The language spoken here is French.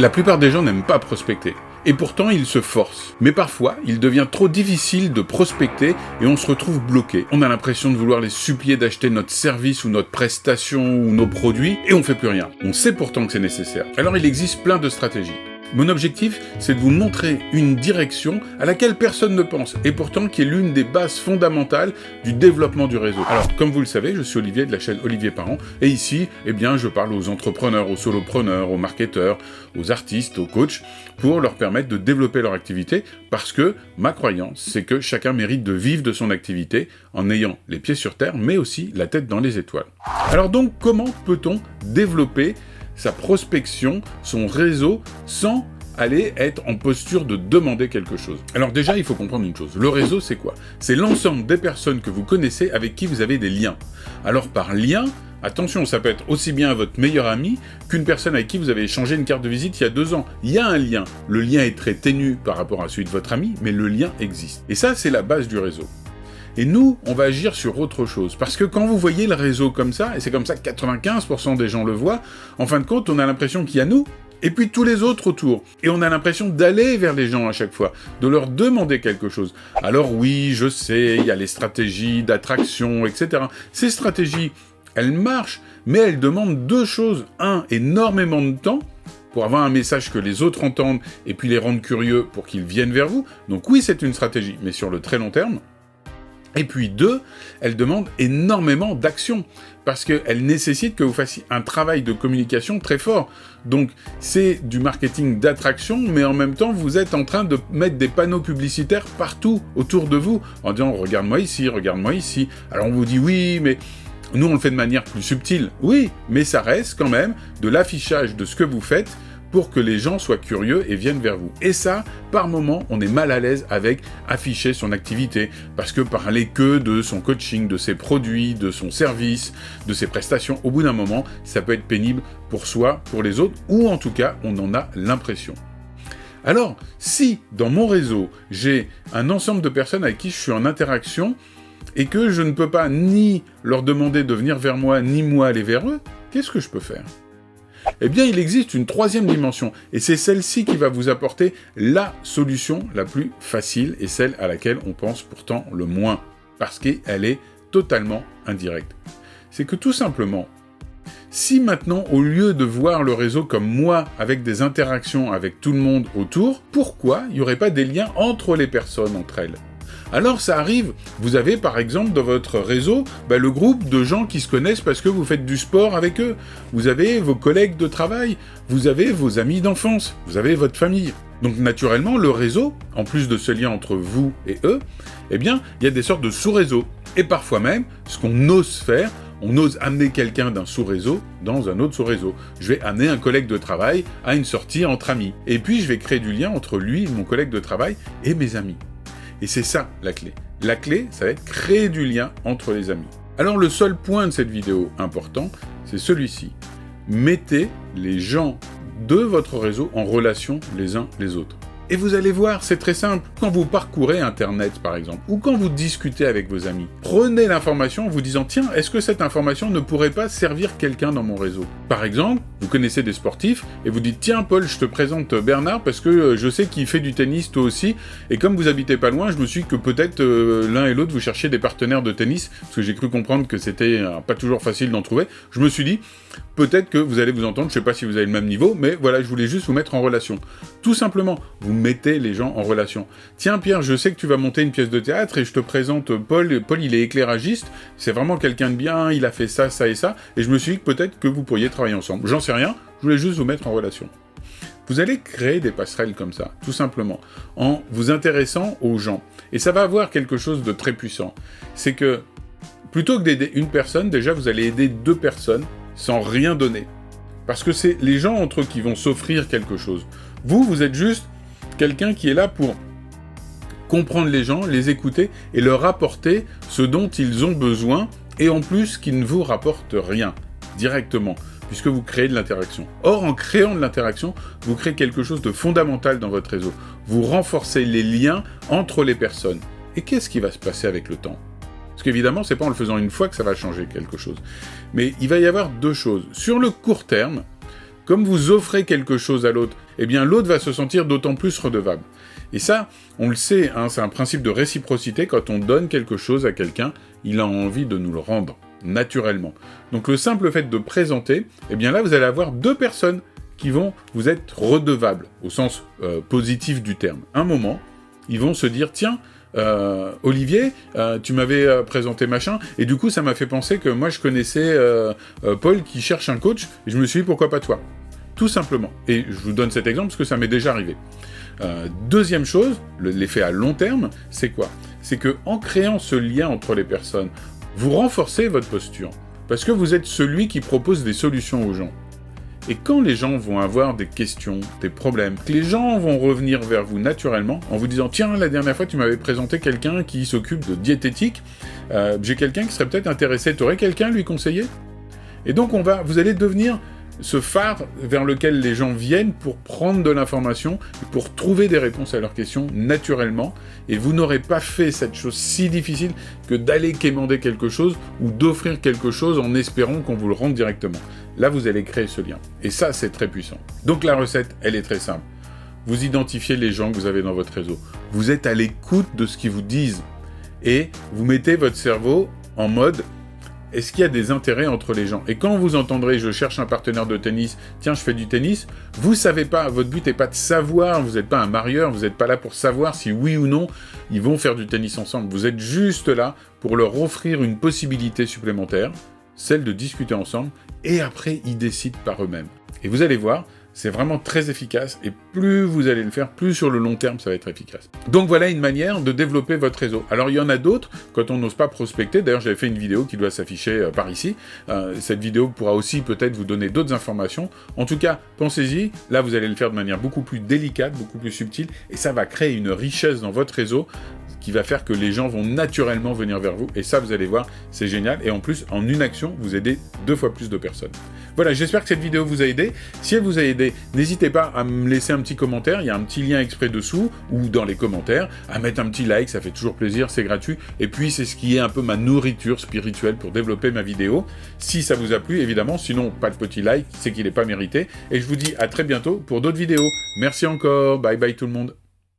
La plupart des gens n'aiment pas prospecter. Et pourtant, ils se forcent. Mais parfois, il devient trop difficile de prospecter et on se retrouve bloqué. On a l'impression de vouloir les supplier d'acheter notre service ou notre prestation ou nos produits et on fait plus rien. On sait pourtant que c'est nécessaire. Alors il existe plein de stratégies. Mon objectif, c'est de vous montrer une direction à laquelle personne ne pense, et pourtant qui est l'une des bases fondamentales du développement du réseau. Alors, comme vous le savez, je suis Olivier de la chaîne Olivier Parent, et ici, je parle aux entrepreneurs, aux solopreneurs, aux marketeurs, aux artistes, aux coachs, pour leur permettre de développer leur activité, parce que ma croyance, c'est que chacun mérite de vivre de son activité en ayant les pieds sur terre, mais aussi la tête dans les étoiles. Alors donc, comment peut-on développer sa prospection, son réseau, sans aller être en posture de demander quelque chose? Alors déjà, il faut comprendre une chose. Le réseau, c'est quoi? C'est l'ensemble des personnes que vous connaissez avec qui vous avez des liens. Alors par lien, attention, ça peut être aussi bien votre meilleur ami qu'une personne avec qui vous avez échangé une carte de visite il y a 2 ans. Il y a un lien. Le lien est très ténu par rapport à celui de votre ami, mais le lien existe. Et ça, c'est la base du réseau. Et nous, on va agir sur autre chose. Parce que quand vous voyez le réseau comme ça, et c'est comme ça que 95% des gens le voient, en fin de compte, on a l'impression qu'il y a nous, et puis tous les autres autour. Et on a l'impression d'aller vers les gens à chaque fois, de leur demander quelque chose. Alors oui, je sais, il y a les stratégies d'attraction, etc. Ces stratégies, elles marchent, mais elles demandent 2 choses. 1, énormément de temps, pour avoir un message que les autres entendent, et puis les rendre curieux pour qu'ils viennent vers vous. Donc oui, c'est une stratégie, mais sur le très long terme. Et puis 2, elle demande énormément d'action, parce qu'elle nécessite que vous fassiez un travail de communication très fort. Donc c'est du marketing d'attraction, mais en même temps vous êtes en train de mettre des panneaux publicitaires partout autour de vous, en disant « regarde-moi ici, regarde-moi ici ». Alors on vous dit « oui, mais… » Nous on le fait de manière plus subtile. Oui, mais ça reste quand même de l'affichage de ce que vous faites, pour que les gens soient curieux et viennent vers vous. Et ça, par moment, on est mal à l'aise avec afficher son activité, parce que parler que de son coaching, de ses produits, de son service, de ses prestations, au bout d'un moment, ça peut être pénible pour soi, pour les autres, ou en tout cas, on en a l'impression. Alors, si, dans mon réseau, j'ai un ensemble de personnes avec qui je suis en interaction, et que je ne peux pas ni leur demander de venir vers moi, ni moi aller vers eux, qu'est-ce que je peux faire ? Eh bien, il existe une 3e dimension, et c'est celle-ci qui va vous apporter la solution la plus facile, et celle à laquelle on pense pourtant le moins, parce qu'elle est totalement indirecte. C'est que tout simplement, si maintenant, au lieu de voir le réseau comme moi, avec des interactions avec tout le monde autour, pourquoi il n'y aurait pas des liens entre les personnes, entre elles ? Alors ça arrive, vous avez par exemple dans votre réseau le groupe de gens qui se connaissent parce que vous faites du sport avec eux. Vous avez vos collègues de travail, vous avez vos amis d'enfance, vous avez votre famille. Donc naturellement, le réseau, en plus de ce lien entre vous et eux, il y a des sortes de sous-réseaux. Et parfois même, ce qu'on ose faire, on ose amener quelqu'un d'un sous-réseau dans un autre sous-réseau. Je vais amener un collègue de travail à une sortie entre amis. Et puis je vais créer du lien entre lui, mon collègue de travail, et mes amis. Et c'est ça, la clé. La clé, ça va être créer du lien entre les amis. Alors le seul point de cette vidéo important, c'est celui-ci. Mettez les gens de votre réseau en relation les uns les autres. Et vous allez voir, c'est très simple. Quand vous parcourez Internet, par exemple, ou quand vous discutez avec vos amis, prenez l'information en vous disant « Tiens, est-ce que cette information ne pourrait pas servir quelqu'un dans mon réseau ?» Par exemple, vous connaissez des sportifs, et vous dites « Tiens, Paul, je te présente Bernard, parce que je sais qu'il fait du tennis, toi aussi, et comme vous habitez pas loin, je me suis dit que peut-être l'un et l'autre, vous cherchiez des partenaires de tennis, parce que j'ai cru comprendre que c'était pas toujours facile d'en trouver. Je me suis dit, peut-être que vous allez vous entendre, je sais pas si vous avez le même niveau, mais voilà, je voulais juste vous mettre en relation. » Tout simplement, vous mettez les gens en relation. Tiens Pierre, je sais que tu vas monter une pièce de théâtre et je te présente Paul. Paul, il est éclairagiste, c'est vraiment quelqu'un de bien, il a fait ça, ça et ça, et je me suis dit que peut-être que vous pourriez travailler ensemble. J'en sais rien, je voulais juste vous mettre en relation. Vous allez créer des passerelles comme ça, tout simplement, en vous intéressant aux gens. Et ça va avoir quelque chose de très puissant. C'est que, plutôt que d'aider une personne, déjà vous allez aider 2 personnes sans rien donner. Parce que c'est les gens entre eux qui vont s'offrir quelque chose. Vous êtes juste quelqu'un qui est là pour comprendre les gens, les écouter et leur apporter ce dont ils ont besoin, et en plus qui ne vous rapporte rien, directement, puisque vous créez de l'interaction. Or, en créant de l'interaction, vous créez quelque chose de fondamental dans votre réseau. Vous renforcez les liens entre les personnes. Et qu'est-ce qui va se passer avec le temps ? Parce qu'évidemment, c'est pas en le faisant une fois que ça va changer quelque chose. Mais il va y avoir 2 choses. Sur le court terme, comme vous offrez quelque chose à l'autre, eh bien l'autre va se sentir d'autant plus redevable. Et ça, on le sait, hein, c'est un principe de réciprocité. Quand on donne quelque chose à quelqu'un, il a envie de nous le rendre, naturellement. Donc le simple fait de présenter, eh bien là, vous allez avoir 2 personnes qui vont vous être redevables, au sens positif du terme. Un moment, ils vont se dire, tiens, Olivier, tu m'avais présenté machin, et du coup ça m'a fait penser que moi je connaissais Paul qui cherche un coach, et je me suis dit pourquoi pas toi, tout simplement. Et je vous donne cet exemple parce que ça m'est déjà arrivé. Deuxième chose, l'effet à long terme, c'est quoi? C'est que en créant ce lien entre les personnes, vous renforcez votre posture, parce que vous êtes celui qui propose des solutions aux gens. Et quand les gens vont avoir des questions, des problèmes, les gens vont revenir vers vous naturellement en vous disant « Tiens, la dernière fois, tu m'avais présenté quelqu'un qui s'occupe de diététique. J'ai quelqu'un qui serait peut-être intéressé. T'aurais quelqu'un à lui conseiller ?» Et donc, vous allez devenir ce phare vers lequel les gens viennent pour prendre de l'information, pour trouver des réponses à leurs questions naturellement, et vous n'aurez pas fait cette chose si difficile que d'aller quémander quelque chose ou d'offrir quelque chose en espérant qu'on vous le rende directement. Là, vous allez créer ce lien. Et ça, c'est très puissant. Donc la recette, elle est très simple. Vous identifiez les gens que vous avez dans votre réseau. Vous êtes à l'écoute de ce qu'ils vous disent. Et vous mettez votre cerveau en mode « Est-ce qu'il y a des intérêts entre les gens ?» Et quand vous entendrez « Je cherche un partenaire de tennis, tiens, je fais du tennis », vous savez pas, votre but n'est pas de savoir, vous n'êtes pas un marieur, vous n'êtes pas là pour savoir si oui ou non, ils vont faire du tennis ensemble. Vous êtes juste là pour leur offrir une possibilité supplémentaire, celle de discuter ensemble, et après, ils décident par eux-mêmes. Et vous allez voir, c'est vraiment très efficace, et plus vous allez le faire, plus sur le long terme, ça va être efficace. Donc voilà une manière de développer votre réseau. Alors il y en a d'autres, quand on n'ose pas prospecter, d'ailleurs j'avais fait une vidéo qui doit s'afficher par ici, cette vidéo pourra aussi peut-être vous donner d'autres informations. En tout cas, pensez-y, là vous allez le faire de manière beaucoup plus délicate, beaucoup plus subtile, et ça va créer une richesse dans votre réseau, qui va faire que les gens vont naturellement venir vers vous, et ça, vous allez voir, c'est génial, et en plus, en une action, vous aidez 2 fois plus de personnes. Voilà, j'espère que cette vidéo vous a aidé. Si elle vous a aidé, n'hésitez pas à me laisser un petit commentaire, il y a un petit lien exprès dessous, ou dans les commentaires, à mettre un petit like, ça fait toujours plaisir, c'est gratuit, et puis c'est ce qui est un peu ma nourriture spirituelle pour développer ma vidéo. Si ça vous a plu, évidemment, sinon, pas de petit like, c'est qu'il n'est pas mérité, et je vous dis à très bientôt pour d'autres vidéos. Merci encore, bye bye tout le monde.